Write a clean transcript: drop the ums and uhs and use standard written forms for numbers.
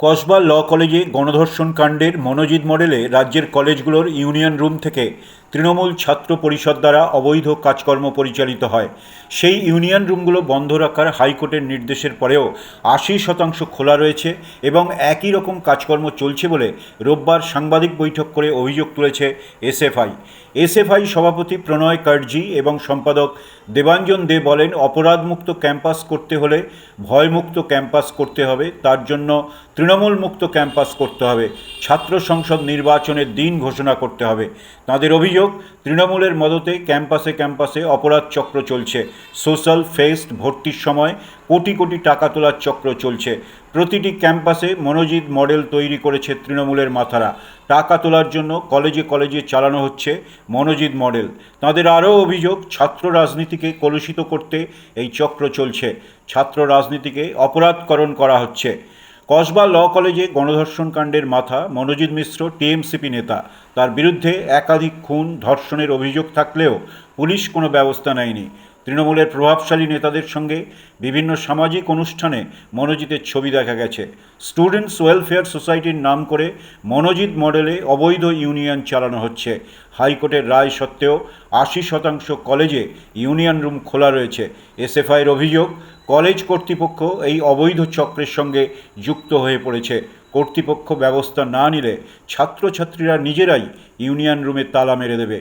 কসবা ল কলেজে গণধর্ষণ কাণ্ডের মনোজিৎ মডেলে রাজ্যের কলেজগুলোর ইউনিয়ন রুম থেকে তৃণমূল ছাত্র পরিষদ দ্বারা অবৈধ কাজকর্ম পরিচালিত হয়। সেই ইউনিয়ন রুমগুলো বন্ধ রাখার হাইকোর্টের নির্দেশের পরেও ৮০% খোলা রয়েছে এবং একই রকম কাজকর্ম চলছে বলে রোববার সাংবাদিক বৈঠক করে অভিযোগ তুলেছে এসএফআই সভাপতি প্রণয় কাটজি এবং সম্পাদক দেবাঞ্জন দে বলেন, অপরাধমুক্ত ক্যাম্পাস করতে হলে ভয়মুক্ত ক্যাম্পাস করতে হবে, তার জন্য তৃণমূল মুক্ত ক্যাম্পাস করতে হবে, ছাত্র সংসদ নির্বাচনের দিন ঘোষণা করতে হবে। তাদের অভিযোগ, তৃণমূলের মদতে ক্যাম্পাসে ক্যাম্পাসে অপরাধ চক্র চলছে। সোশ্যাল ফেস্ট ভর্তির সময় কোটি কোটি টাকা তোলার চক্র চলছে। প্রতিটি ক্যাম্পাসে মনোজিৎ মডেল তৈরি করেছে তৃণমূলের মাথারা। টাকা তোলার জন্য কলেজে কলেজে চালানো হচ্ছে মনোজিৎ মডেল। তাদের আরও অভিযোগ, ছাত্র রাজনীতিকে কলুষিত করতে এই চক্র চলছে। ছাত্র রাজনীতিকে অপরাধকরণ করা হচ্ছে। কসবা ল কলেজে গণধর্ষণ কাণ্ডের মাথা মনোজিৎ মিশ্র টিএমসিপি নেতা। তার বিরুদ্ধে একাধিক খুন ধর্ষণের অভিযোগ থাকলেও পুলিশ কোনো ব্যবস্থা নেয়নি। তৃণমূলের প্রভাবশালী নেতাদের সঙ্গে বিভিন্ন সামাজিক অনুষ্ঠানে মনোজিতের ছবি দেখা গেছে। স্টুডেন্টস ওয়েলফেয়ার সোসাইটির নাম করে মনোজিৎ মডেলে অবৈধ ইউনিয়ন চালানো হচ্ছে। হাইকোর্টের রায় সত্ত্বেও ৮০% কলেজে ইউনিয়ন রুম খোলা রয়েছে। এসএফআইয়ের অভিযোগ, কলেজ কর্তৃপক্ষ এই অবৈধ চক্রের সঙ্গে যুক্ত হয়ে পড়েছে। কর্তৃপক্ষ ব্যবস্থা না নিলে ছাত্রছাত্রীরা নিজেরাই ইউনিয়ন রুমে তালা মেরে দেবে।